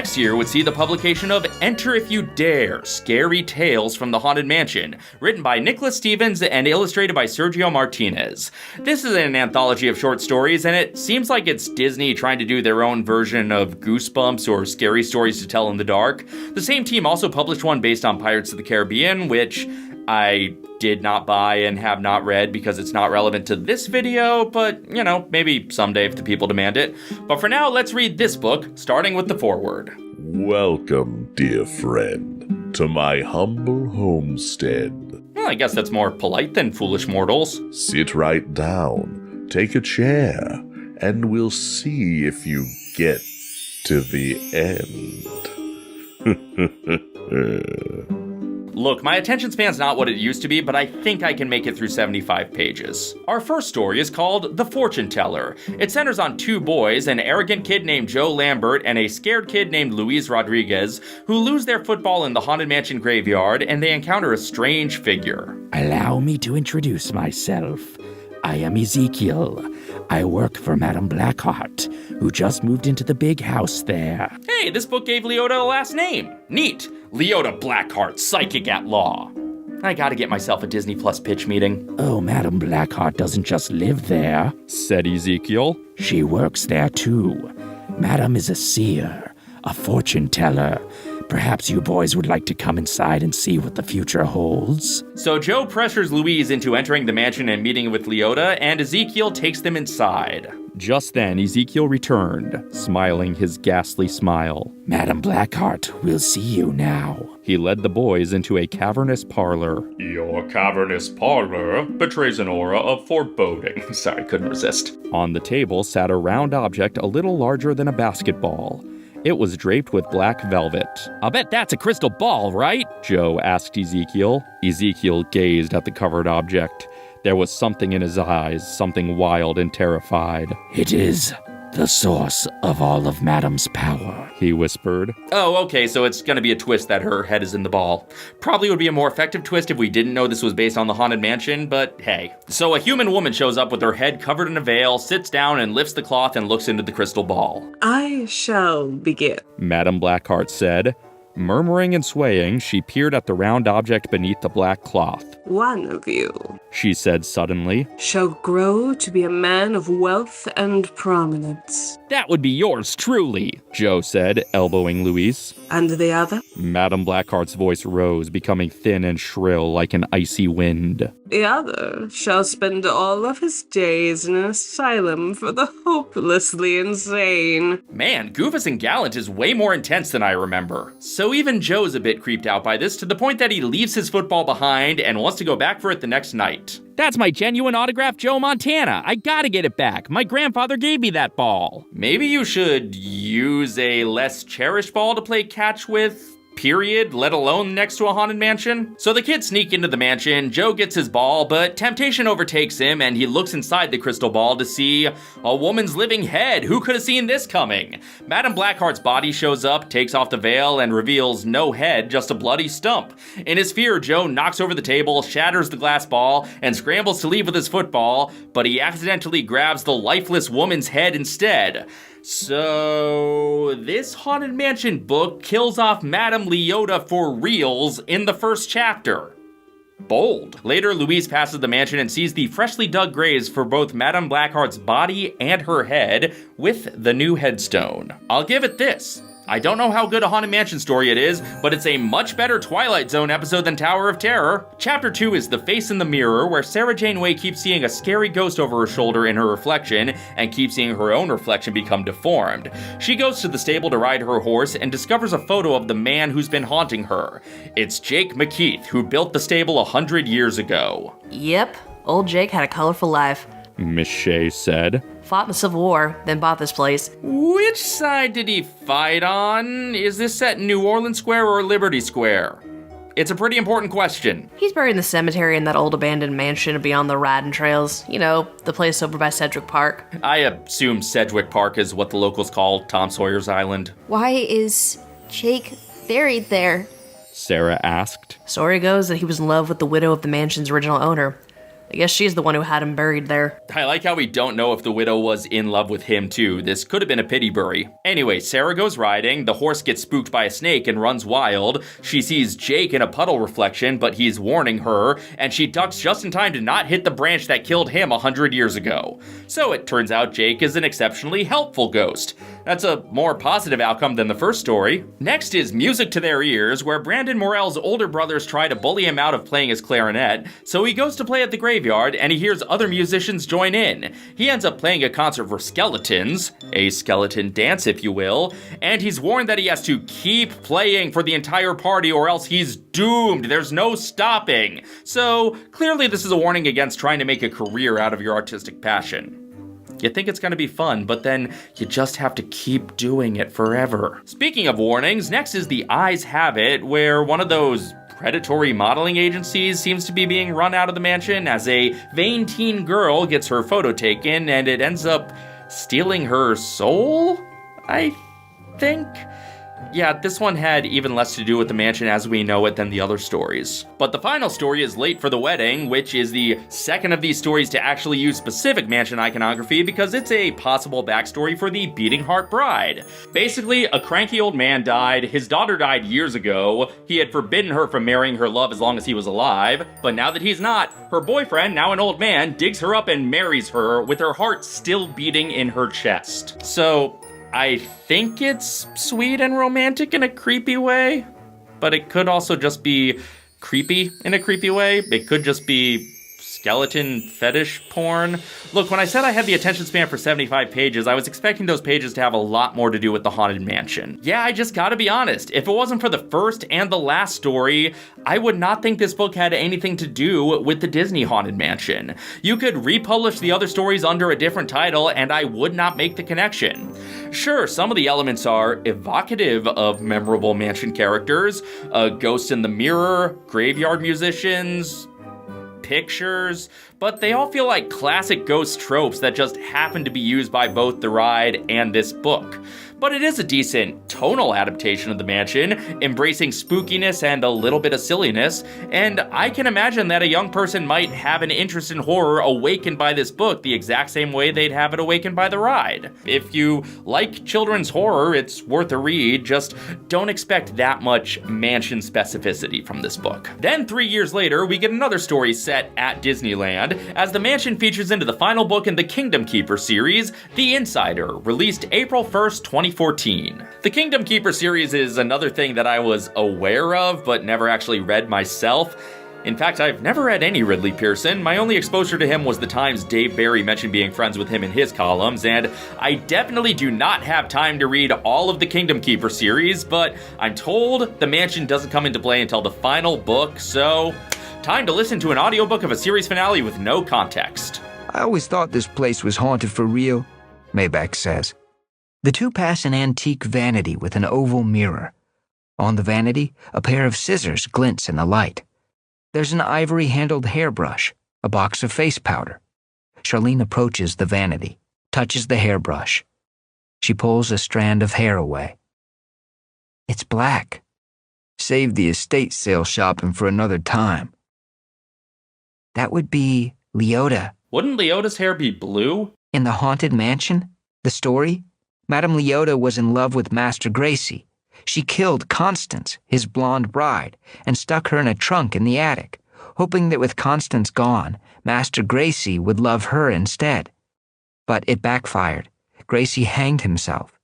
next year would see the publication of Enter If You Dare, Scary Tales from the Haunted Mansion, written by Nicholas Stevens and illustrated by Sergio Martinez. This is an anthology of short stories, and it seems like it's Disney trying to do their own version of Goosebumps or Scary Stories to Tell in the Dark. The same team also published one based on Pirates of the Caribbean, which I did not buy and have not read because it's not relevant to this video, but, maybe someday if the people demand it. But for now, let's read this book, starting with the foreword. Welcome, dear friend, to my humble homestead. Well, I guess that's more polite than foolish mortals. Sit right down, take a chair, and we'll see if you get to the end. Look, my attention span's not what it used to be, but I think I can make it through 75 pages. Our first story is called The Fortune Teller. It centers on two boys, an arrogant kid named Joe Lambert and a scared kid named Luis Rodriguez, who lose their football in the Haunted Mansion graveyard, and they encounter a strange figure. Allow me to introduce myself. I am Ezekiel. I work for Madame Blackheart, who just moved into the big house there. Hey, this book gave Leota a last name. Neat. Leota Blackheart, psychic at law. I gotta get myself a Disney Plus pitch meeting. Oh, Madame Blackheart doesn't just live there, said Ezekiel. She works there too. Madame is a seer, a fortune teller. Perhaps you boys would like to come inside and see what the future holds. So Joe pressures Louise into entering the mansion and meeting with Leota, and Ezekiel takes them inside. Just then, Ezekiel returned, smiling his ghastly smile. Madame Blackheart, we'll see you now. He led the boys into a cavernous parlor. Your cavernous parlor betrays an aura of foreboding. Sorry, couldn't resist. On the table sat a round object a little larger than a basketball. It was draped with black velvet. I'll bet that's a crystal ball, right? Joe asked Ezekiel. Ezekiel gazed at the covered object. There was something in his eyes, something wild and terrified. It is the source of all of Madame's power, he whispered. Oh, okay, so it's gonna be a twist that her head is in the ball. Probably would be a more effective twist if we didn't know this was based on the Haunted Mansion, but hey. So a human woman shows up with her head covered in a veil, sits down and lifts the cloth and looks into the crystal ball. I shall begin, Madame Blackheart said. Murmuring and swaying, she peered at the round object beneath the black cloth. One of you, she said suddenly, shall grow to be a man of wealth and prominence. That would be yours truly, Joe said, elbowing Luis. And the other? Madame Blackheart's voice rose, becoming thin and shrill like an icy wind. The other shall spend all of his days in an asylum for the hopelessly insane. Man, Goofus and Gallant is way more intense than I remember. So even Joe's a bit creeped out by this, to the point that he leaves his football behind and wants to go back for it the next night. That's my genuine autographed Joe Montana. I gotta get it back. My grandfather gave me that ball. Maybe you should use a less cherished ball to play catch with, period, let alone next to a haunted mansion. So the kids sneak into the mansion, Joe gets his ball, but temptation overtakes him and he looks inside the crystal ball to see a woman's living head. Who could have seen this coming? Madame Blackheart's body shows up, takes off the veil, and reveals no head, just a bloody stump. In his fear, Joe knocks over the table, shatters the glass ball, and scrambles to leave with his football, but he accidentally grabs the lifeless woman's head instead. So, this Haunted Mansion book kills off Madame Leota for reals in the first chapter. Bold. Later, Louise passes the mansion and sees the freshly dug graves for both Madame Blackheart's body and her head with the new headstone. I'll give it this. I don't know how good a Haunted Mansion story it is, but it's a much better Twilight Zone episode than Tower of Terror. Chapter 2 is The Face in the Mirror, where Sarah Janeway keeps seeing a scary ghost over her shoulder in her reflection, and keeps seeing her own reflection become deformed. She goes to the stable to ride her horse, and discovers a photo of the man who's been haunting her. It's Jake McKeith, who built the stable 100 years ago. Yep, old Jake had a colorful life. Miss Shea said. Fought in the Civil War, then bought this place. Which side did he fight on? Is this set in New Orleans Square or Liberty Square? It's a pretty important question. He's buried in the cemetery in that old abandoned mansion beyond the riding trails. You know, the place over by Sedgwick Park. I assume Sedgwick Park is what the locals call Tom Sawyer's Island. Why is Jake buried there? Sarah asked. Story goes that he was in love with the widow of the mansion's original owner. I guess she's the one who had him buried there. I like how we don't know if the widow was in love with him too. This could have been a pity bury. Anyway, Sarah goes riding, the horse gets spooked by a snake and runs wild. She sees Jake in a puddle reflection, but he's warning her, and she ducks just in time to not hit the branch that killed him 100 years ago. So it turns out Jake is an exceptionally helpful ghost. That's a more positive outcome than the first story. Next is Music to Their Ears, where Brandon Morell's older brothers try to bully him out of playing his clarinet, so he goes to play at the graveyard and he hears other musicians join in. He ends up playing a concert for skeletons, a skeleton dance if you will, and he's warned that he has to keep playing for the entire party or else he's doomed. There's no stopping. So clearly this is a warning against trying to make a career out of your artistic passion. You think it's going to be fun, but then you just have to keep doing it forever. Speaking of warnings, next is The Eyes Have It, where one of those predatory modeling agencies seems to be being run out of the mansion as a vain teen girl gets her photo taken and it ends up stealing her soul, I think? Yeah, this one had even less to do with the mansion as we know it than the other stories. But the final story is Late for the Wedding, which is the second of these stories to actually use specific mansion iconography because it's a possible backstory for the Beating Heart Bride. Basically, a cranky old man died, his daughter died years ago, he had forbidden her from marrying her love as long as he was alive, but now that he's not, her boyfriend, now an old man, digs her up and marries her with her heart still beating in her chest. So, I think it's sweet and romantic in a creepy way, but it could also just be creepy in a creepy way. It could just be skeleton fetish porn. Look, when I said I had the attention span for 75 pages, I was expecting those pages to have a lot more to do with the Haunted Mansion. Yeah, I just gotta be honest. If it wasn't for the first and the last story, I would not think this book had anything to do with the Disney Haunted Mansion. You could republish the other stories under a different title and I would not make the connection. Sure, some of the elements are evocative of memorable mansion characters, a ghost in the mirror, graveyard musicians, pictures, but they all feel like classic ghost tropes that just happen to be used by both the ride and this book. But it is a decent tonal adaptation of the mansion, embracing spookiness and a little bit of silliness, and I can imagine that a young person might have an interest in horror awakened by this book the exact same way they'd have it awakened by the ride. If you like children's horror, it's worth a read, just don't expect that much mansion specificity from this book. Then 3 years later, we get another story set at Disneyland, as the mansion features into the final book in the Kingdom Keeper series, The Insider, released April 1st, 2014. The Kingdom Keeper series is another thing that I was aware of, but never actually read myself. In fact, I've never read any Ridley Pearson. My only exposure to him was the times Dave Barry mentioned being friends with him in his columns, and I definitely do not have time to read all of the Kingdom Keeper series, but I'm told the mansion doesn't come into play until the final book, so time to listen to an audiobook of a series finale with no context. I always thought this place was haunted for real, Maybeck says. The two pass an antique vanity with an oval mirror. On the vanity, a pair of scissors glints in the light. There's an ivory-handled hairbrush, a box of face powder. Charlene approaches the vanity, touches the hairbrush. She pulls a strand of hair away. It's black. Save the estate sale shopping for another time. That would be Leota. Wouldn't Leota's hair be blue? In the Haunted Mansion, the story, Madame Leota was in love with Master Gracie. She killed Constance, his blonde bride, and stuck her in a trunk in the attic, hoping that with Constance gone, Master Gracie would love her instead. But it backfired. Gracie hanged himself.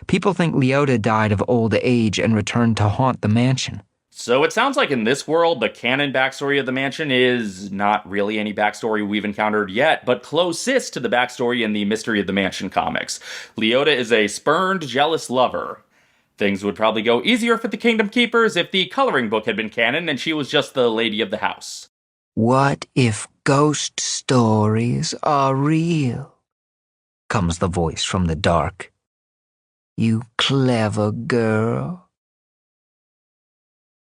People think Leota died of old age and returned to haunt the mansion. So it sounds like in this world, the canon backstory of the mansion is not really any backstory we've encountered yet, but closest to the backstory in the Mystery of the Mansion comics. Leota is a spurned, jealous lover. Things would probably go easier for the Kingdom Keepers if the coloring book had been canon and she was just the lady of the house. What if ghost stories are real? Comes the voice from the dark. You clever girl.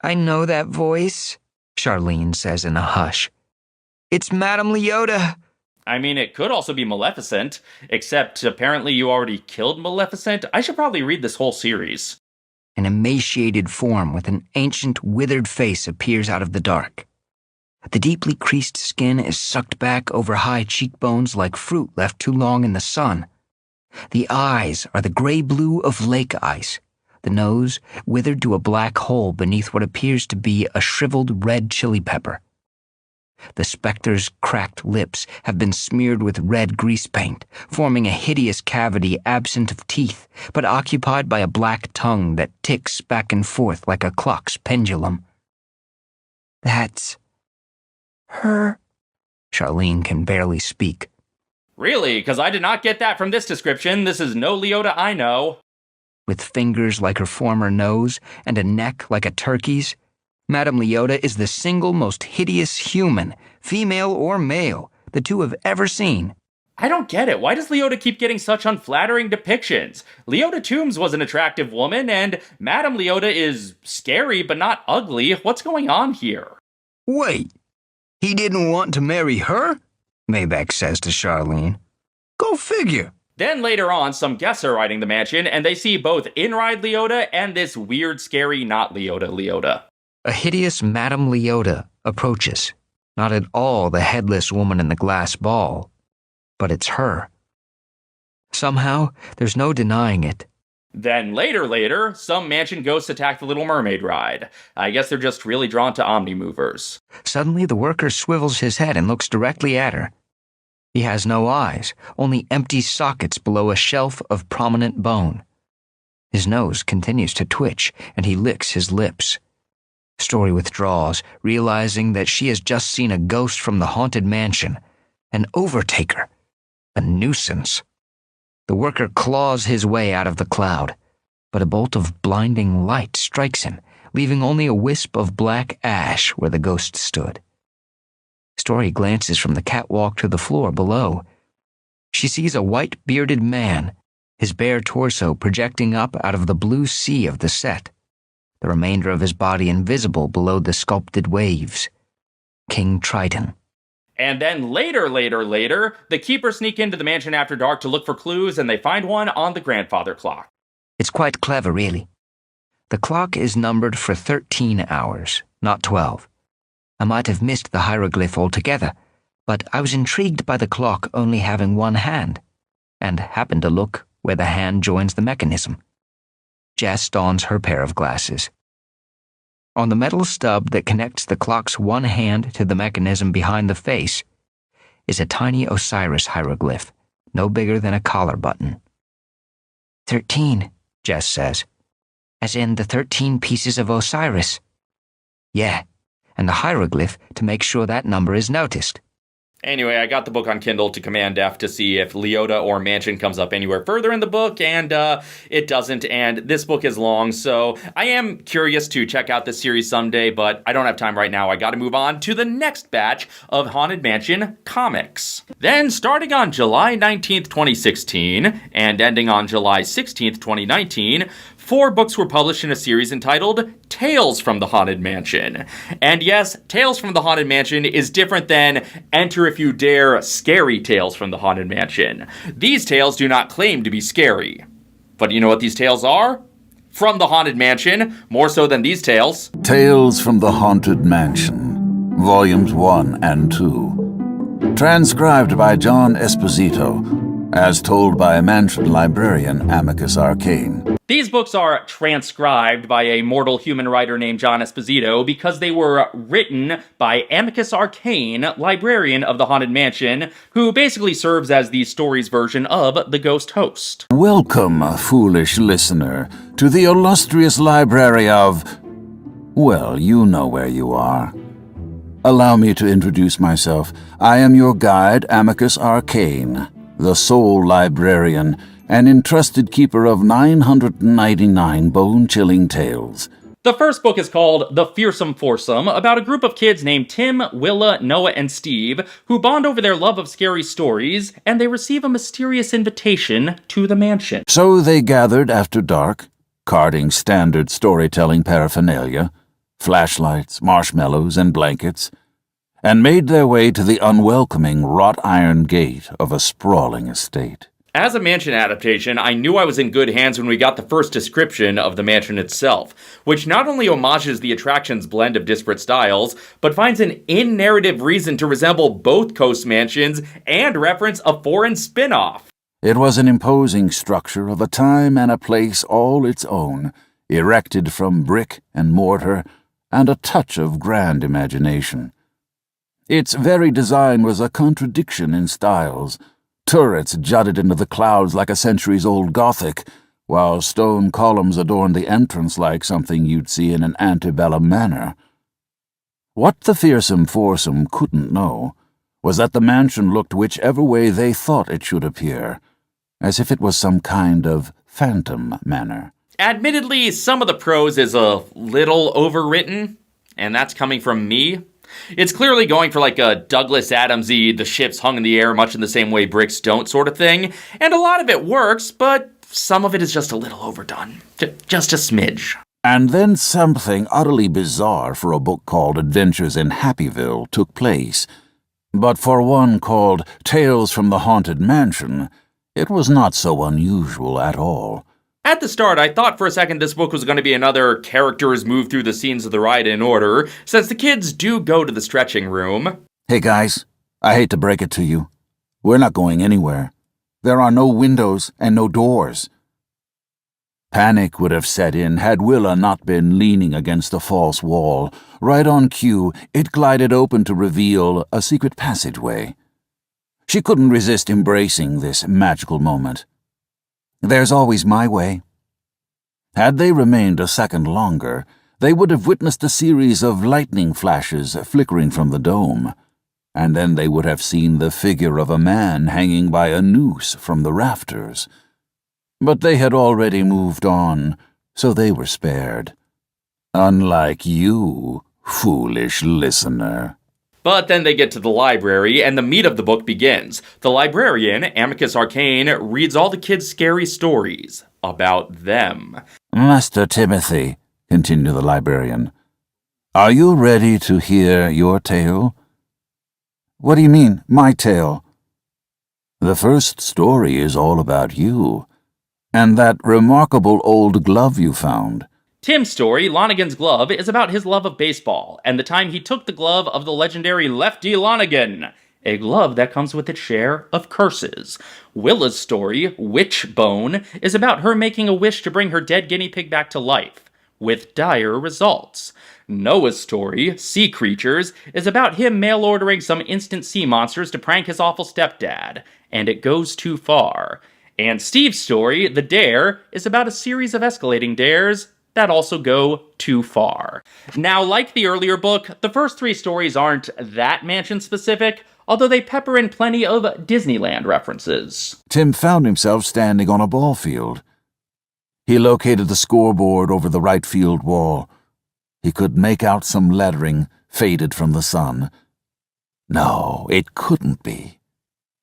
I know that voice, Charlene says in a hush. It's Madame Leota. I mean, it could also be Maleficent, except apparently you already killed Maleficent. I should probably read this whole series. An emaciated form with an ancient, withered face appears out of the dark. The deeply creased skin is sucked back over high cheekbones like fruit left too long in the sun. The eyes are the gray-blue of lake ice, the nose withered to a black hole beneath what appears to be a shriveled red chili pepper. The specter's cracked lips have been smeared with red grease paint, forming a hideous cavity absent of teeth, but occupied by a black tongue that ticks back and forth like a clock's pendulum. That's her. Charlene can barely speak. Really? Because I did not get that from this description. This is no Leota I know. With fingers like her former nose and a neck like a turkey's, Madame Leota is the single most hideous human, female or male, the two have ever seen. I don't get it. Why does Leota keep getting such unflattering depictions? Leota Toombs was an attractive woman, and Madame Leota is scary but not ugly. What's going on here? Wait, he didn't want to marry her? Maybeck says to Charlene. Go figure. Then later on, some guests are riding the mansion, and they see both in-ride Leota and this weird, scary, not Leota. A hideous Madame Leota approaches. Not at all the headless woman in the glass ball, but it's her. Somehow, there's no denying it. Then later, some mansion ghosts attack the Little Mermaid ride. I guess they're just really drawn to Omni-movers. Suddenly, the worker swivels his head and looks directly at her. He has no eyes, only empty sockets below a shelf of prominent bone. His nose continues to twitch, and he licks his lips. Story withdraws, realizing that she has just seen a ghost from the haunted mansion, an overtaker, a nuisance. The worker claws his way out of the cloud, but a bolt of blinding light strikes him, leaving only a wisp of black ash where the ghost stood. Story glances from the catwalk to the floor below. She sees a white-bearded man, his bare torso projecting up out of the blue sea of the set, the remainder of his body invisible below the sculpted waves. King Triton. And then later, the keepers sneak into the mansion after dark to look for clues, and they find one on the grandfather clock. It's quite clever, really. The clock is numbered for 13 hours, not 12. I might have missed the hieroglyph altogether, but I was intrigued by the clock only having one hand, and happened to look where the hand joins the mechanism. Jess dons her pair of glasses. On the metal stub that connects the clock's one hand to the mechanism behind the face is a tiny Osiris hieroglyph, no bigger than a collar button. 13, Jess says. As in the 13 pieces of Osiris. Yeah, and the hieroglyph to make sure that number is noticed. Anyway, I got the book on Kindle to Command F to see if Leota or mansion comes up anywhere further in the book, and it doesn't, and this book is long, so I am curious to check out this series someday, but I don't have time right now. I gotta move on to the next batch of Haunted Mansion comics. Then, starting on July 19th, 2016, and ending on July 16th, 2019, 4 books were published in a series entitled Tales from the Haunted Mansion. And yes, Tales from the Haunted Mansion is different than Enter If You Dare Scary Tales from the Haunted Mansion. These tales do not claim to be scary. But do you know what these tales are? From the Haunted Mansion, more so than these tales. Tales from the Haunted Mansion, Volumes 1 and 2. Transcribed by John Esposito, as told by mansion librarian Amicus Arcane. These books are transcribed by a mortal human writer named John Esposito because they were written by Amicus Arcane, librarian of the Haunted Mansion, who basically serves as the story's version of the Ghost Host. Welcome, foolish listener, to the illustrious library of... well, you know where you are. Allow me to introduce myself. I am your guide, Amicus Arcane, the sole librarian and entrusted keeper of 999 bone-chilling tales. The first book is called The Fearsome Foursome, about a group of kids named Tim, Willa, Noah, and Steve, who bond over their love of scary stories, and they receive a mysterious invitation to the mansion. So they gathered after dark, carting standard storytelling paraphernalia, flashlights, marshmallows, and blankets, and made their way to the unwelcoming wrought iron gate of a sprawling estate. As a mansion adaptation, I knew I was in good hands when we got the first description of the mansion itself, which not only homages the attraction's blend of disparate styles, but finds an in-narrative reason to resemble both coast mansions and reference a foreign spin-off. It was an imposing structure of a time and a place all its own, erected from brick and mortar and a touch of grand imagination. Its very design was a contradiction in styles. Turrets jutted into the clouds like a centuries-old Gothic, while stone columns adorned the entrance like something you'd see in an antebellum manor. What the fearsome foursome couldn't know was that the mansion looked whichever way they thought it should appear, as if it was some kind of phantom manor. Admittedly, some of the prose is a little overwritten, and that's coming from me. It's clearly going for like a Douglas Adams-y, the ships hung in the air much in the same way bricks don't sort of thing, and a lot of it works, but some of it is just a little overdone. Just a smidge. And then something utterly bizarre for a book called Adventures in Happyville took place. But for one called Tales from the Haunted Mansion, it was not so unusual at all. At the start, I thought for a second this book was going to be another characters move through the scenes of the ride in order, since the kids do go to the stretching room. Hey guys, I hate to break it to you. We're not going anywhere. There are no windows and no doors. Panic would have set in had Willa not been leaning against a false wall. Right on cue, it glided open to reveal a secret passageway. She couldn't resist embracing this magical moment. There's always my way. Had they remained a second longer, they would have witnessed a series of lightning flashes flickering from the dome, and then they would have seen the figure of a man hanging by a noose from the rafters. But they had already moved on, so they were spared. Unlike you, foolish listener. But then they get to the library, and the meat of the book begins. The librarian, Amicus Arcane, reads all the kids' scary stories about them. Master Timothy, continued the librarian, are you ready to hear your tale? What do you mean, my tale? The first story is all about you, and that remarkable old glove you found. Tim's story, Lonigan's Glove, is about his love of baseball, and the time he took the glove of the legendary Lefty Lonigan, a glove that comes with its share of curses. Willa's story, Witchbone, is about her making a wish to bring her dead guinea pig back to life, with dire results. Noah's story, Sea Creatures, is about him mail-ordering some instant sea monsters to prank his awful stepdad, and it goes too far. And Steve's story, The Dare, is about a series of escalating dares that also go too far. Now, like the earlier book, the first three stories aren't that mansion-specific, although they pepper in plenty of Disneyland references. Tim found himself standing on a ball field. He located the scoreboard over the right field wall. He could make out some lettering faded from the sun. No, it couldn't be.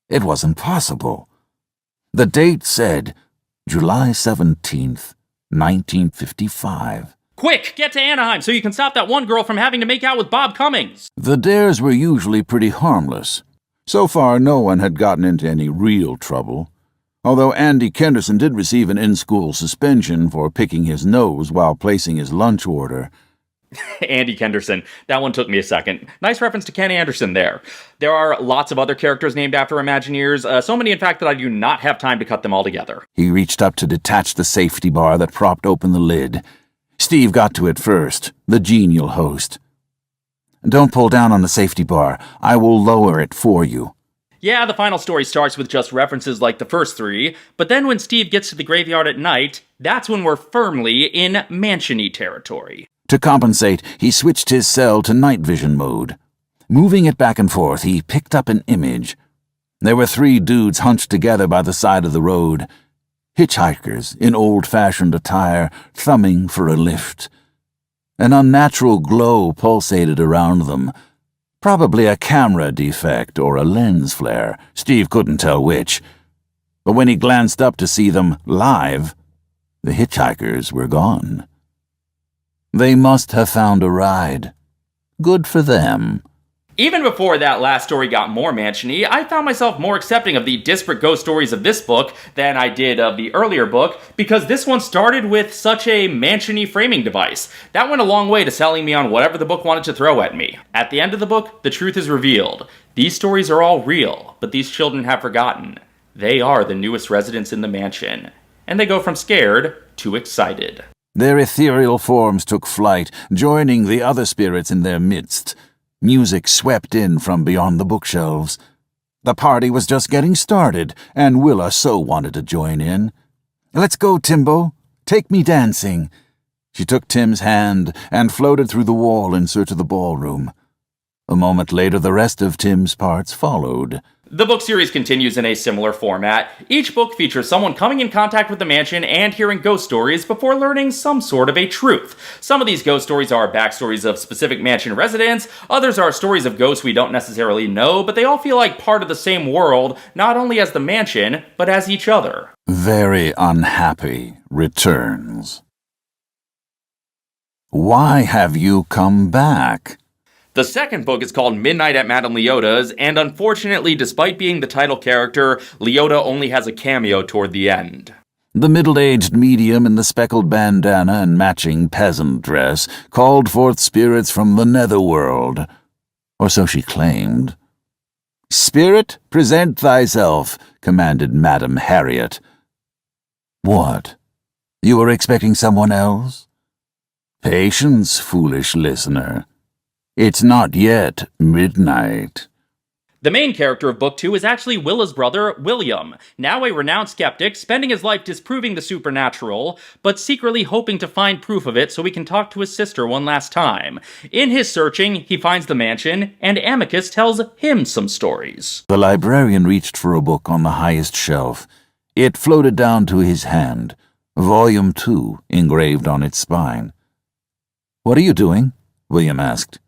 It wasn't possible. The date said July 17th, 1955. Quick, get to Anaheim so you can stop that one girl from having to make out with Bob Cummings. The dares were usually pretty harmless. So far, no one had gotten into any real trouble, although Andy Kenderson did receive an in-school suspension for picking his nose while placing his lunch order. Andy Kenderson. That one took me a second. Nice reference to Ken Anderson there. There are lots of other characters named after Imagineers, so many in fact that I do not have time to cut them all together. He reached up to detach the safety bar that propped open the lid. Steve got to it first, the genial host. Don't pull down on the safety bar. I will lower it for you. Yeah, the final story starts with just references like the first three, but then when Steve gets to the graveyard at night, that's when we're firmly in mansion-y territory. To compensate, he switched his cell to night vision mode. Moving it back and forth, he picked up an image. There were three dudes hunched together by the side of the road. Hitchhikers in old-fashioned attire, thumbing for a lift. An unnatural glow pulsated around them. Probably a camera defect or a lens flare. Steve couldn't tell which. But when he glanced up to see them live, the hitchhikers were gone. They must have found a ride. Good for them. Even before that last story got more mansion-y, I found myself more accepting of the disparate ghost stories of this book than I did of the earlier book, because this one started with such a mansion-y framing device. That went a long way to selling me on whatever the book wanted to throw at me. At the end of the book, the truth is revealed. These stories are all real, but these children have forgotten. They are the newest residents in the mansion, and they go from scared to excited. Their ethereal forms took flight, joining the other spirits in their midst. Music swept in from beyond the bookshelves. The party was just getting started, and Willa so wanted to join in. "Let's go, Timbo. Take me dancing." She took Tim's hand and floated through the wall in search of the ballroom. A moment later, the rest of Tim's parts followed. The book series continues in a similar format. Each book features someone coming in contact with the mansion and hearing ghost stories before learning some sort of a truth. Some of these ghost stories are backstories of specific mansion residents, others are stories of ghosts we don't necessarily know, but they all feel like part of the same world, not only as the mansion, but as each other. Very unhappy returns. Why have you come back? The second book is called Midnight at Madame Leota's, and unfortunately, despite being the title character, Leota only has a cameo toward the end. The middle-aged medium in the speckled bandana and matching peasant dress called forth spirits from the netherworld, or so she claimed. "Spirit, present thyself," commanded Madame Harriet. "What? You were expecting someone else?" "Patience, foolish listener. It's not yet midnight." The main character of Book 2 is actually Willa's brother, William, now a renowned skeptic, spending his life disproving the supernatural, but secretly hoping to find proof of it so he can talk to his sister one last time. In his searching, he finds the mansion, and Amicus tells him some stories. The librarian reached for a book on the highest shelf. It floated down to his hand, Volume 2 engraved on its spine. "What are you doing?" William asked.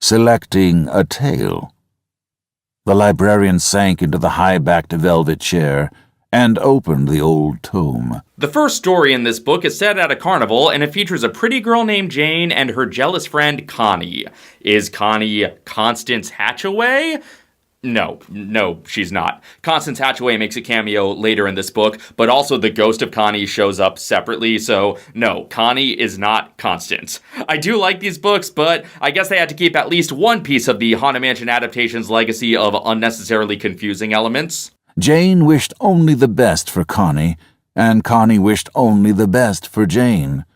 "Selecting a tale." The librarian sank into the high-backed velvet chair and opened the old tome. The first story in this book is set at a carnival, and it features a pretty girl named Jane and her jealous friend Connie. Is Connie Constance Hatchaway? No, she's not. Constance Hatchaway makes a cameo later in this book, but also the ghost of Connie shows up separately, so no, Connie is not Constance. I do like these books, but I guess they had to keep at least one piece of the Haunted Mansion adaptation's legacy of unnecessarily confusing elements. Jane wished only the best for Connie, and Connie wished only the best for Jane.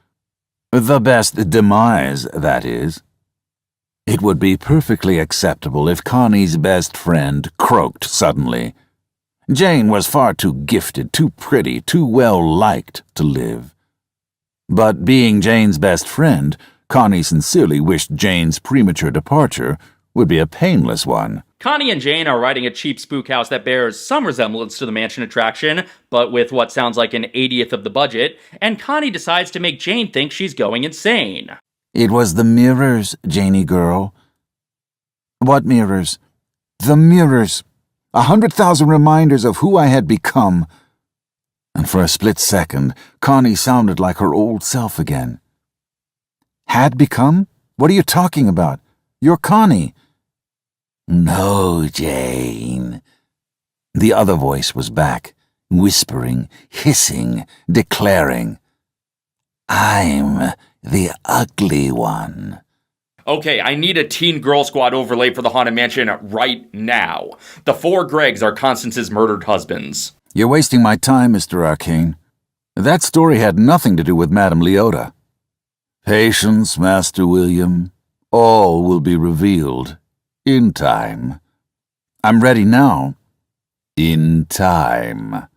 The best demise, that is. It would be perfectly acceptable if Connie's best friend croaked suddenly. Jane was far too gifted, too pretty, too well-liked to live. But being Jane's best friend, Connie sincerely wished Jane's premature departure would be a painless one. Connie and Jane are riding a cheap spook house that bears some resemblance to the mansion attraction, but with what sounds like an 80th of the budget, and Connie decides to make Jane think she's going insane. "It was the mirrors, Janie girl." "What mirrors?" "The mirrors. 100,000 reminders of who I had become." And for a split second, Connie sounded like her old self again. "Had become? What are you talking about? You're Connie." "No, Jane." The other voice was back, whispering, hissing, declaring, "I'm the ugly one." Okay, I need a Teen Girl Squad overlay for the Haunted Mansion right now. The 4 Gregs are Constance's murdered husbands. "You're wasting my time, Mr. Arcane. That story had nothing to do with Madame Leota." "Patience, Master William. All will be revealed. In time." "I'm ready now." "In time,"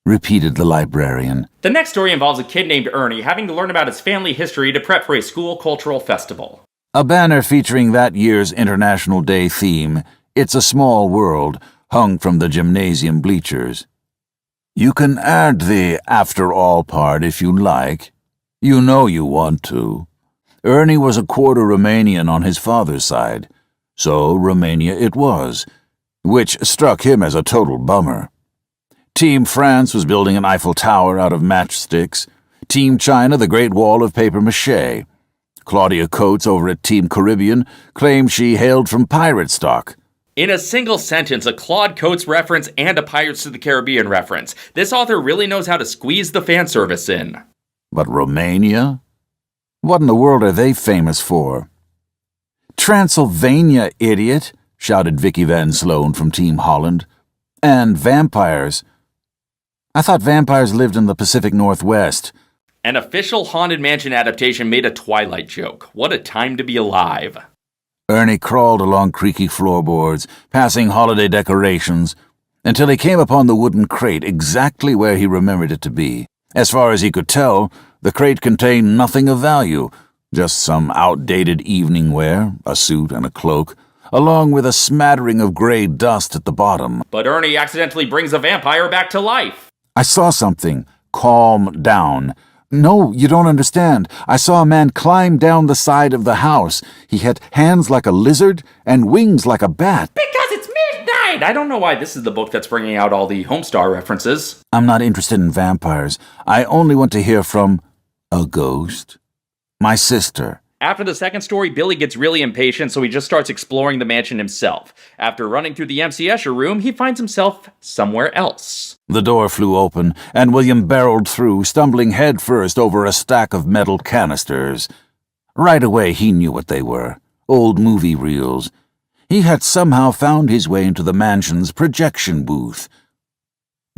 repeated the librarian. The next story involves a kid named Ernie having to learn about his family history to prep for a school cultural festival. A banner featuring that year's International Day theme, "It's a Small World," hung from the gymnasium bleachers. "You can add the 'after all' part if you like. You know you want to. Ernie was a quarter Romanian on his father's side, so Romania it was, which struck him as a total bummer. Team France was building an Eiffel Tower out of matchsticks. Team China the Great Wall of papier-mâché. Claudia Coates over at Team Caribbean claimed she hailed from pirate stock. In a single sentence, a Claude Coates reference and a Pirates of the Caribbean reference. This author really knows how to squeeze the fan service in. But Romania? What in the world are they famous for? Transylvania, idiot, shouted Vicky Van Sloan from Team Holland. And vampires. I thought vampires lived in the Pacific Northwest. An official Haunted Mansion adaptation made a Twilight joke. What a time to be alive. Ernie crawled along creaky floorboards, passing holiday decorations, until he came upon the wooden crate exactly where he remembered it to be. As far as he could tell, the crate contained nothing of value, just some outdated evening wear, a suit and a cloak, along with a smattering of gray dust at the bottom. But Ernie accidentally brings a vampire back to life. I saw something. Calm down. No, you don't understand. I saw a man climb down the side of the house. He had hands like a lizard and wings like a bat. Because it's midnight! I don't know why this is the book that's bringing out all the Homestar references. I'm not interested in vampires. I only want to hear from a ghost. My sister. After the second story, Billy gets really impatient, so he just starts exploring the mansion himself. After running through the MC Escher room, he finds himself somewhere else. The door flew open, and William barreled through, stumbling headfirst over a stack of metal canisters. Right away, he knew what they were. Old movie reels. He had somehow found his way into the mansion's projection booth.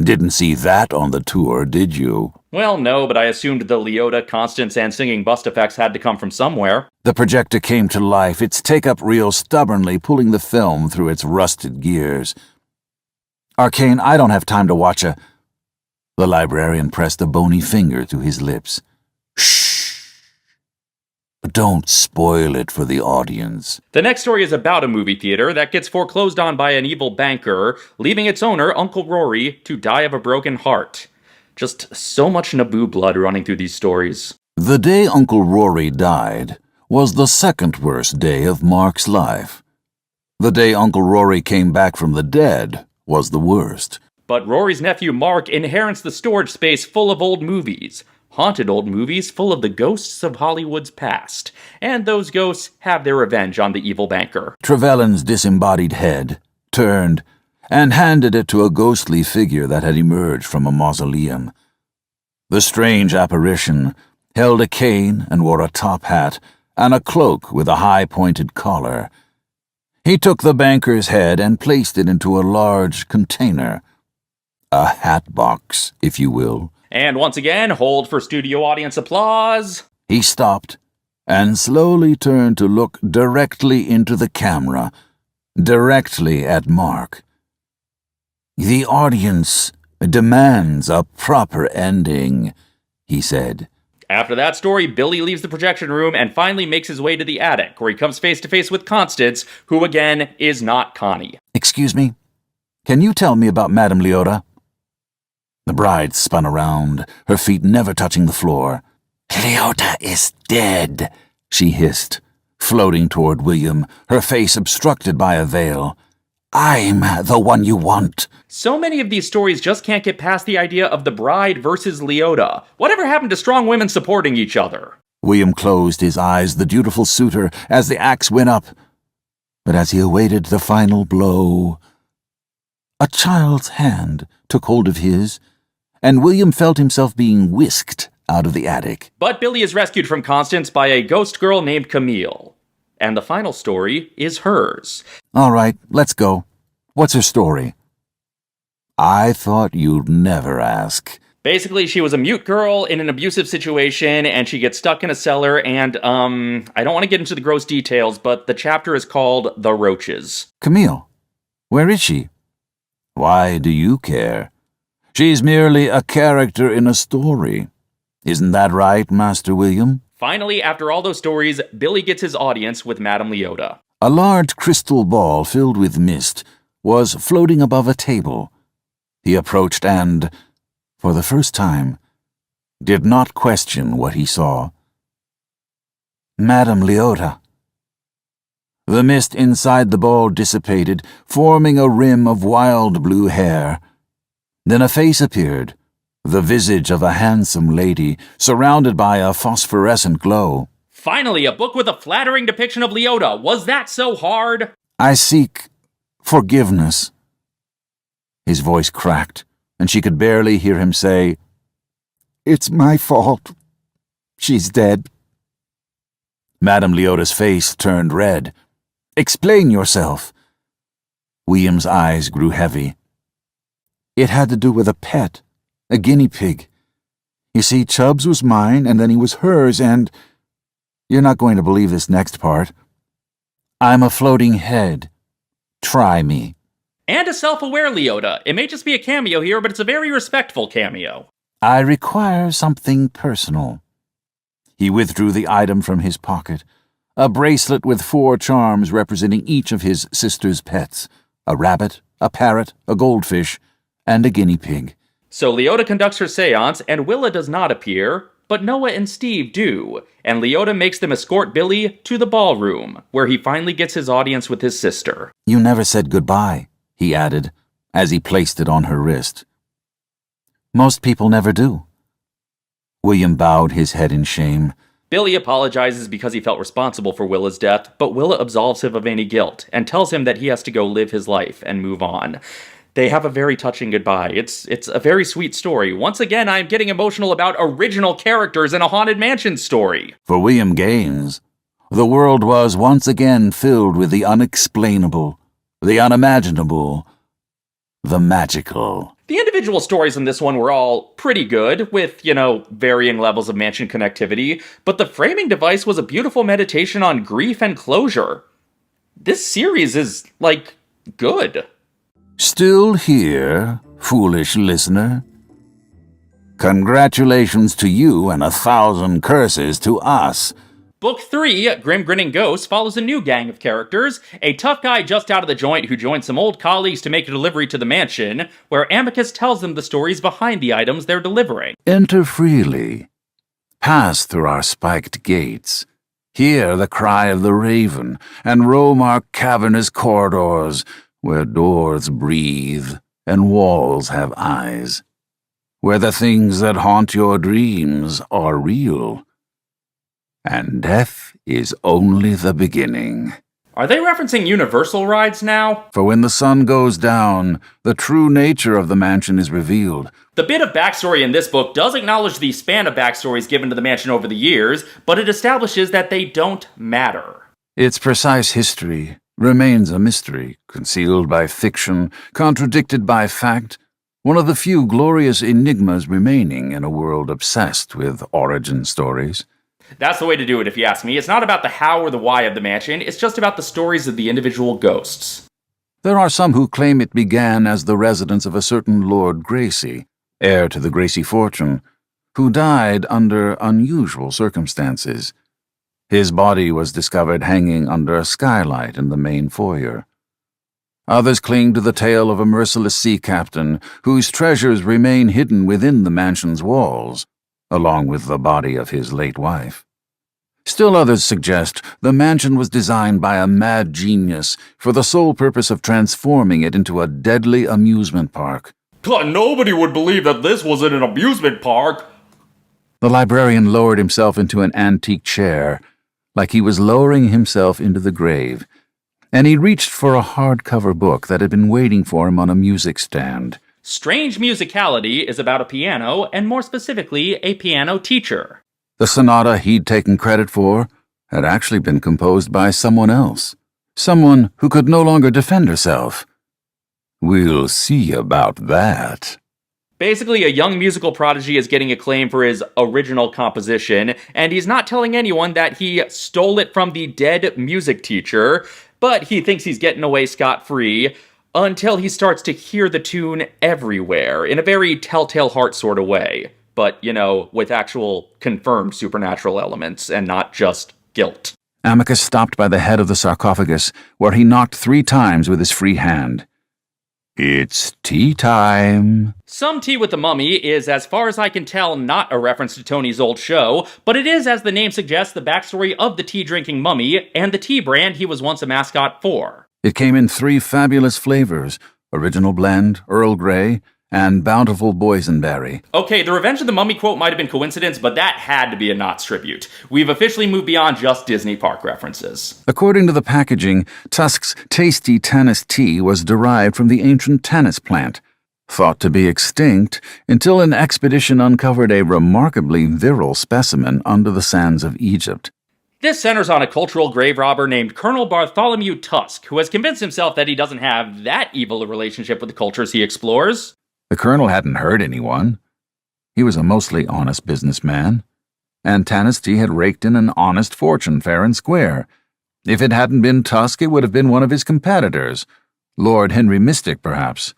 Didn't see that on the tour, did you? Well, no, but I assumed the Leota, Constance, and singing bust effects had to come from somewhere. The projector came to life, its take-up reel stubbornly pulling the film through its rusted gears. Arcane, I don't have time to watch a... The librarian pressed a bony finger to his lips. Shh! Don't spoil it for the audience. The next story is about a movie theater that gets foreclosed on by an evil banker, leaving its owner, Uncle Rory, to die of a broken heart. Just so much Naboo blood running through these stories. The day Uncle Rory died was the second worst day of Mark's life. The day Uncle Rory came back from the dead was the worst. But Rory's nephew Mark inherits the storage space full of old movies. Haunted old movies full of the ghosts of Hollywood's past. And those ghosts have their revenge on the evil banker. Trevelyan's disembodied head turned and handed it to a ghostly figure that had emerged from a mausoleum. The strange apparition held a cane and wore a top hat and a cloak with a high-pointed collar. He took the banker's head and placed it into a large container. A hat box, if you will. And once again, hold for studio audience applause. He stopped and slowly turned to look directly into the camera, directly at Mark. The audience demands a proper ending, he said. After that story, Billy leaves the projection room and finally makes his way to the attic, where he comes face to face with Constance, who again is not Connie. Excuse me, can you tell me about Madame Leota? The bride spun around, her feet never touching the floor. Leota is dead, she hissed, floating toward William, her face obstructed by a veil. I'm the one you want. So many of these stories just can't get past the idea of the bride versus Leota. Whatever happened to strong women supporting each other? William closed his eyes, the dutiful suitor, as the axe went up. But as he awaited the final blow, a child's hand took hold of his, and William felt himself being whisked out of the attic. But Billy is rescued from Constance by a ghost girl named Camille. And the final story is hers. All right, let's go. What's her story? I thought you'd never ask. Basically, she was a mute girl in an abusive situation, and she gets stuck in a cellar, and, I don't want to get into the gross details, but the chapter is called The Roaches. Camille, where is she? Why do you care? She's merely a character in a story. Isn't that right, Master William? Finally, after all those stories, Billy gets his audience with Madame Leota. A large crystal ball filled with mist was floating above a table. He approached and, for the first time, did not question what he saw. Madame Leota. The mist inside the ball dissipated, forming a rim of wild blue hair. Then a face appeared, the visage of a handsome lady, surrounded by a phosphorescent glow. Finally, a book with a flattering depiction of Leota. Was that so hard? I seek forgiveness. His voice cracked, and she could barely hear him say, "It's my fault. She's dead." Madame Leota's face turned red. "Explain yourself." William's eyes grew heavy. "It had to do with a pet, a guinea pig. You see, Chubbs was mine, and then he was hers, and... You're not going to believe this next part. I'm a floating head. Try me." And a self-aware Leota. It may just be a cameo here, but it's a very respectful cameo. "I require something personal." He withdrew the item from his pocket, a bracelet with 4 charms representing each of his sister's pets, a rabbit, a parrot, a goldfish, and a guinea pig. So Leota conducts her seance, and Willa does not appear, but Noah and Steve do, and Leota makes them escort Billy to the ballroom, where he finally gets his audience with his sister. "You never said goodbye," he added, as he placed it on her wrist. "Most people never do." William bowed his head in shame. Billy apologizes because he felt responsible for Willa's death, but Willa absolves him of any guilt, and tells him that he has to go live his life and move on. They have a very touching goodbye. It's a very sweet story. Once again, I'm getting emotional about original characters in a Haunted Mansion story. For William Gaines, the world was once again filled with the unexplainable, the unimaginable, the magical. The individual stories in this one were all pretty good, with, varying levels of mansion connectivity, but the framing device was a beautiful meditation on grief and closure. This series is, good. Still here, foolish listener? Congratulations to you and 1,000 curses to us. Book 3, Grim Grinning Ghosts, follows a new gang of characters, a tough guy just out of the joint who joins some old colleagues to make a delivery to the mansion, where Amicus tells them the stories behind the items they're delivering. Enter freely. Pass through our spiked gates. Hear the cry of the raven, and roam our cavernous corridors, where doors breathe and walls have eyes, where the things that haunt your dreams are real, and death is only the beginning. Are they referencing Universal rides now? For when the sun goes down, the true nature of the mansion is revealed. The bit of backstory in this book does acknowledge the span of backstories given to the mansion over the years, but it establishes that they don't matter. Its precise history remains a mystery, concealed by fiction, contradicted by fact, one of the few glorious enigmas remaining in a world obsessed with origin stories. That's the way to do it, if you ask me. It's not about the how or the why of the mansion, it's just about the stories of the individual ghosts. There are some who claim it began as the residence of a certain Lord Gracie, heir to the Gracie fortune, who died under unusual circumstances. His body was discovered hanging under a skylight in the main foyer. Others cling to the tale of a merciless sea captain whose treasures remain hidden within the mansion's walls, along with the body of his late wife. Still others suggest the mansion was designed by a mad genius for the sole purpose of transforming it into a deadly amusement park. Nobody would believe that this was in an amusement park. The librarian lowered himself into an antique chair, like he was lowering himself into the grave, and he reached for a hardcover book that had been waiting for him on a music stand. Strange Musicality is about a piano, and more specifically, a piano teacher. The sonata he'd taken credit for had actually been composed by someone else, someone who could no longer defend herself. We'll see about that. Basically, a young musical prodigy is getting acclaim for his original composition, and he's not telling anyone that he stole it from the dead music teacher, but he thinks he's getting away scot-free until he starts to hear the tune everywhere, in a very Telltale Heart sort of way, but, with actual confirmed supernatural elements and not just guilt. Amicus stopped by the head of the sarcophagus, where he knocked 3 times with his free hand. It's tea time. Some Tea with the Mummy is, as far as I can tell, not a reference to Tony's old show, but it is, as the name suggests, the backstory of the tea-drinking mummy and the tea brand he was once a mascot for. It came in 3 fabulous flavors, original blend, Earl Grey, and bountiful boysenberry. Okay, the Revenge of the Mummy quote might have been coincidence, but that had to be a Knott's tribute. We've officially moved beyond just Disney park references. According to the packaging, Tusk's tasty Tanis tea was derived from the ancient Tanis plant, thought to be extinct until an expedition uncovered a remarkably virile specimen under the sands of Egypt. This centers on a cultural grave robber named Colonel Bartholomew Tusk, who has convinced himself that he doesn't have that evil a relationship with the cultures he explores. The colonel hadn't hurt anyone. He was a mostly honest businessman, and Tanis tea had raked in an honest fortune fair and square. If it hadn't been Tusk, it would have been one of his competitors, Lord Henry Mystic, perhaps.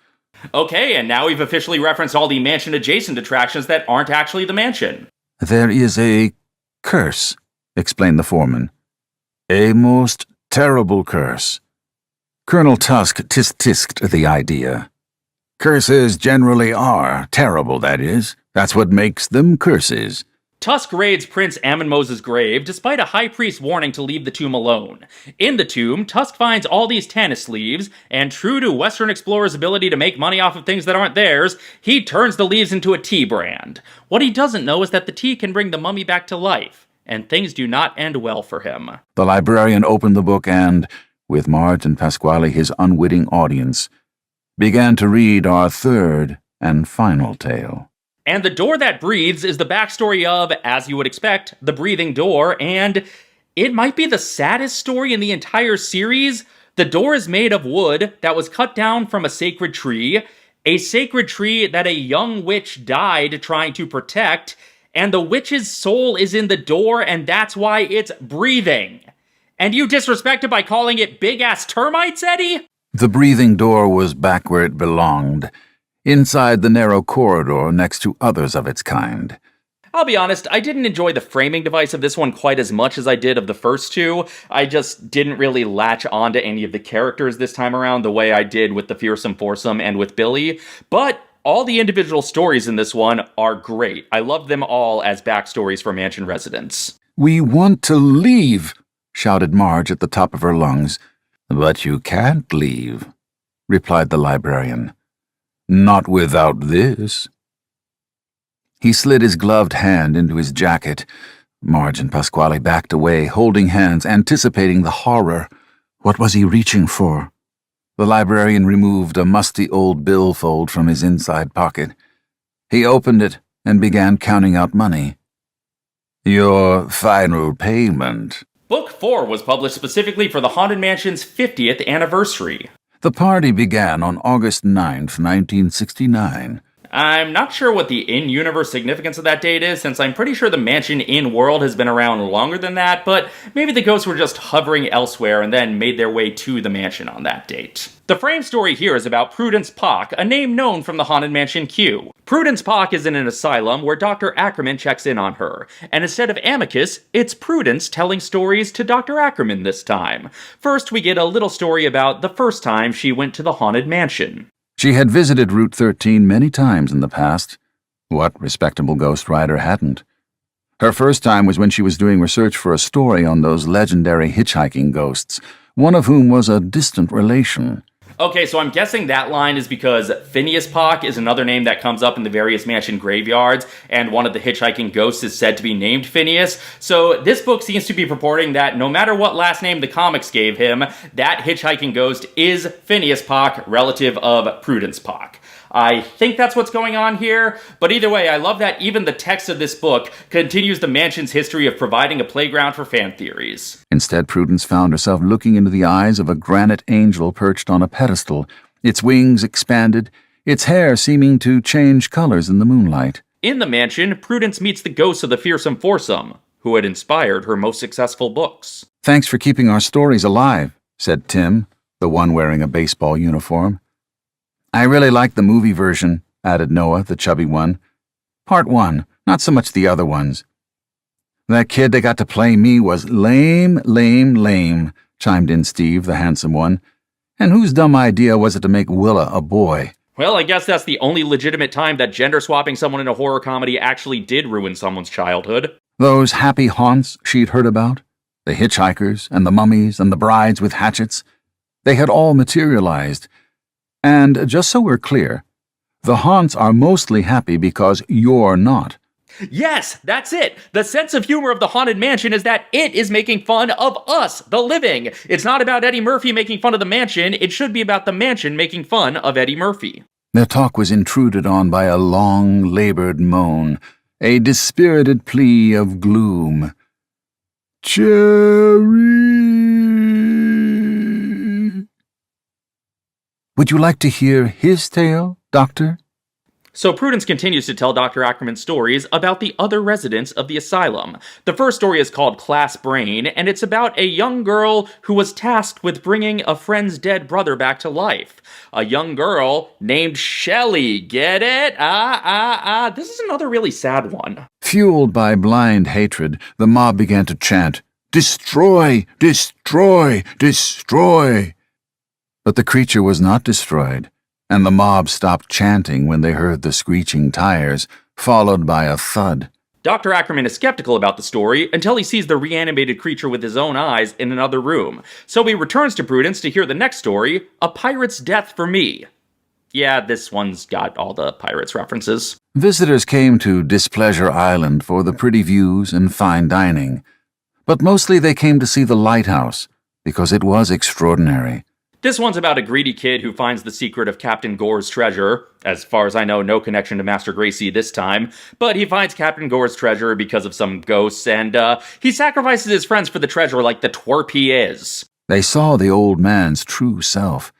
Okay, and now we've officially referenced all the mansion-adjacent attractions that aren't actually the mansion. There is a curse, explained the foreman. A most terrible curse. Colonel Tusk tisk-tisked the idea. Curses generally are terrible, that is. That's what makes them curses. Tusk raids Prince Amonmose's grave despite a high priest's warning to leave the tomb alone. In the tomb, Tusk finds all these Tanis leaves, and true to Western explorers' ability to make money off of things that aren't theirs, he turns the leaves into a tea brand. What he doesn't know is that the tea can bring the mummy back to life, and things do not end well for him. The librarian opened the book and, with Marge and Pasquale his unwitting audience, began to read our third and final tale. And the door that breathes is the backstory of, as you would expect, the breathing door, and it might be the saddest story in the entire series. The door is made of wood that was cut down from a sacred tree that a young witch died trying to protect, and the witch's soul is in the door, and that's why it's breathing. And you disrespect it by calling it big-ass termites, Eddie? The breathing door was back where it belonged, inside the narrow corridor next to others of its kind. I'll be honest, I didn't enjoy the framing device of this one quite as much as I did of the first two. I just didn't really latch onto any of the characters this time around the way I did with the Fearsome Foursome and with Billy, but all the individual stories in this one are great. I love them all as backstories for mansion residents. "We want to leave," shouted Marge at the top of her lungs. "But you can't leave," replied the librarian. "Not without this." He slid his gloved hand into his jacket. Marge and Pasquale backed away, holding hands, anticipating the horror. What was he reaching for? The librarian removed a musty old billfold from his inside pocket. He opened it and began counting out money. "Your final payment." Book 4 was published specifically for the Haunted Mansion's 50th anniversary. The party began on August 9th, 1969. I'm not sure what the in-universe significance of that date is, since I'm pretty sure the mansion in-world has been around longer than that, but maybe the ghosts were just hovering elsewhere and then made their way to the mansion on that date. The frame story here is about Prudence Pock, a name known from the Haunted Mansion Q. Prudence Pock is in an asylum where Dr. Ackerman checks in on her, and instead of Amicus, it's Prudence telling stories to Dr. Ackerman this time. First, we get a little story about the first time she went to the Haunted Mansion. She had visited Route 13 many times in the past. What respectable ghost writer hadn't? Her first time was when she was doing research for a story on those legendary hitchhiking ghosts, one of whom was a distant relation. Okay, so I'm guessing that line is because Phineas Pock is another name that comes up in the various mansion graveyards, and one of the hitchhiking ghosts is said to be named Phineas. So this book seems to be purporting that no matter what last name the comics gave him, that hitchhiking ghost is Phineas Pock, relative of Prudence Pock. I think that's what's going on here, but either way, I love that even the text of this book continues the mansion's history of providing a playground for fan theories. Instead, Prudence found herself looking into the eyes of a granite angel perched on a pedestal, its wings expanded, its hair seeming to change colors in the moonlight. In the mansion, Prudence meets the ghosts of the Fearsome Foursome, who had inspired her most successful books. "Thanks for keeping our stories alive," said Tim, the one wearing a baseball uniform. "I really like the movie version," added Noah, the chubby one. "Part 1, not so much the other ones." "That kid that got to play me was lame, chimed in Steve, the handsome one. "And whose dumb idea was it to make Willa a boy?" Well, I guess that's the only legitimate time that gender-swapping someone in a horror comedy actually did ruin someone's childhood. Those happy haunts she'd heard about, the hitchhikers and the mummies and the brides with hatchets, they had all materialized. And just so we're clear, The haunts are mostly happy because you're not. Yes, that's it. The sense of humor of the Haunted Mansion is that it is making fun of us, the living. It's not about Eddie Murphy making fun of the mansion. It should be about the mansion making fun of Eddie Murphy. Their talk was intruded on by a long, labored moan, a dispirited plea of gloom. Cherry! Would you like to hear his tale, Doctor? So Prudence continues to tell Dr. Ackerman stories about the other residents of the asylum. The first story is called Class Brain, and it's about a young girl who was tasked with bringing a friend's dead brother back to life. A young girl named Shelley. Get it? This is another really sad one. Fueled by blind hatred, the mob began to chant, "Destroy! Destroy! Destroy!" But the creature was not destroyed, and the mob stopped chanting when they heard the screeching tires, followed by a thud. Dr. Ackerman is skeptical about the story until he sees the reanimated creature with his own eyes in another room. So he returns to Prudence to hear the next story, A Pirate's Death for Me. Yeah, this one's got all the Pirates references. Visitors came to Displeasure Island for the pretty views and fine dining, but mostly they came to see the lighthouse, because it was extraordinary. This one's about a greedy kid who finds the secret of Captain Gore's treasure. As far as I know, no connection to Master Gracie this time. But he finds Captain Gore's treasure because of some ghosts, and he sacrifices his friends for the treasure like the twerp he is. They saw the old man's true self.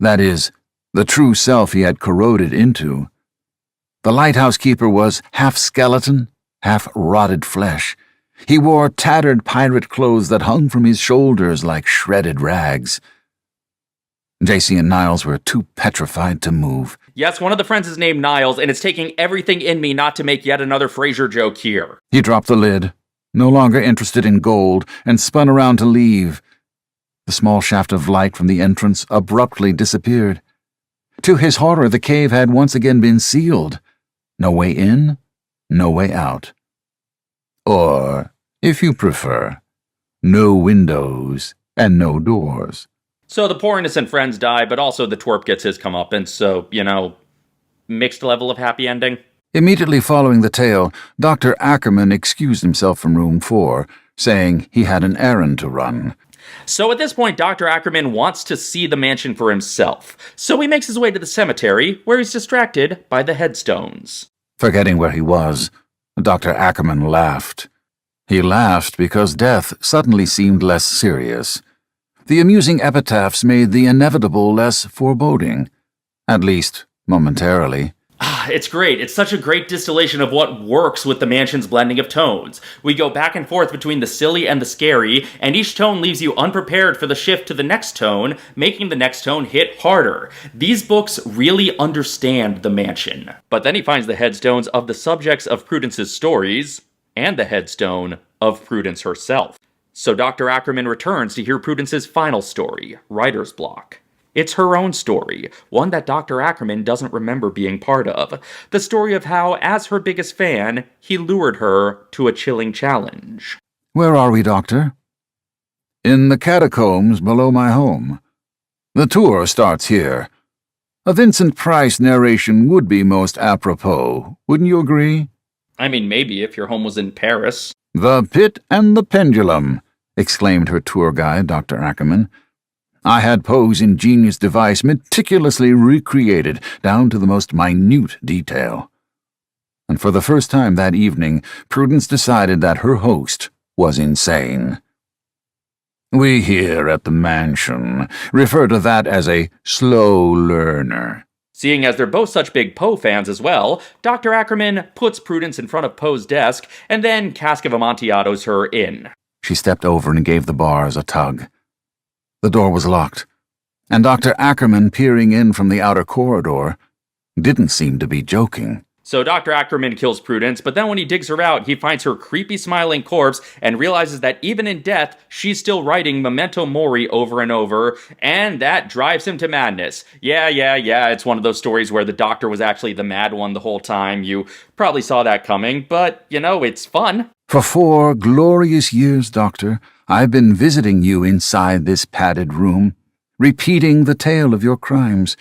That is, the true self he had corroded into. The lighthouse keeper was half skeleton, half rotted flesh. He wore tattered pirate clothes that hung from his shoulders like shredded rags. JC and Niles were too petrified to move. Yes, one of the friends is named Niles, and it's taking everything in me not to make yet another Frasier joke here. He dropped the lid, no longer interested in gold, and spun around to leave. The small shaft of light from the entrance abruptly disappeared. To his horror, the cave had once again been sealed. No way in, no way out. Or, if you prefer, no windows and no doors. So the poor innocent friends die, but also the twerp gets his comeuppance, so, mixed level of happy ending. Immediately following the tale, Dr. Ackerman excused himself from room 4, saying he had an errand to run. So at this point, Dr. Ackerman wants to see the mansion for himself, so he makes his way to the cemetery, where he's distracted by the headstones. Forgetting where he was, Dr. Ackerman laughed. He laughed because death suddenly seemed less serious. The amusing epitaphs made the inevitable less foreboding, at least momentarily. It's great. It's such a great distillation of what works with the mansion's blending of tones. We go back and forth between the silly and the scary, and each tone leaves you unprepared for the shift to the next tone, making the next tone hit harder. These books really understand the mansion. But then he finds the headstones of the subjects of Prudence's stories, and the headstone of Prudence herself. So Dr. Ackerman returns to hear Prudence's final story, Writer's Block. It's her own story, one that Dr. Ackerman doesn't remember being part of. The story of how, as her biggest fan, he lured her to a chilling challenge. Where are we, Doctor? In the catacombs below my home. The tour starts here. A Vincent Price narration would be most apropos, wouldn't you agree? I mean, maybe if your home was in Paris. The Pit and the Pendulum, exclaimed her tour guide, Dr. Ackerman. I had Poe's ingenious device meticulously recreated down to the most minute detail. And for the first time that evening, Prudence decided that her host was insane. We here at the mansion refer to that as a slow learner. Seeing as they're both such big Poe fans as well, Dr. Ackerman puts Prudence in front of Poe's desk and then Cask of Amontillado her in. She stepped over and gave the bars a tug. The door was locked, and Dr. Ackerman, peering in from the outer corridor, didn't seem to be joking. So Dr. Ackerman kills Prudence, but then when he digs her out, he finds her creepy smiling corpse and realizes that even in death, she's still writing Memento Mori over and over, and that drives him to madness. Yeah, it's one of those stories where the doctor was actually the mad one the whole time. You probably saw that coming, but, it's fun. For 4 glorious years, Doctor, I've been visiting you inside this padded room, repeating the tale of your crimes,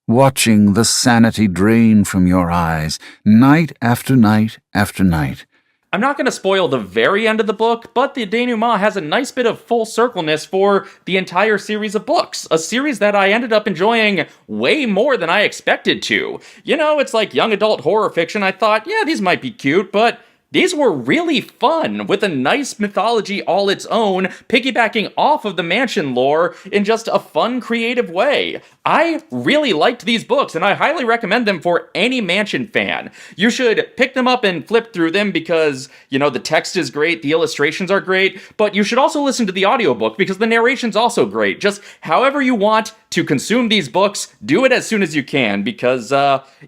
watching the sanity drain from your eyes, night after night after night. I'm not going to spoil the very end of the book, but the denouement has a nice bit of full circleness for the entire series of books. A series that I ended up enjoying way more than I expected to. You know, it's like young adult horror fiction. I thought, yeah, these might be cute, but these were really fun, with a nice mythology all its own, piggybacking off of the Mansion lore in just a fun, creative way. I really liked these books, and I highly recommend them for any Mansion fan. You should pick them up and flip through them because, you know, the text is great, the illustrations are great, but you should also listen to the audiobook because the narration's also great. Just however you want to consume these books, do it as soon as you can because,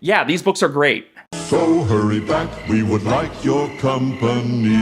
yeah, these books are great. So hurry back, we would like your company.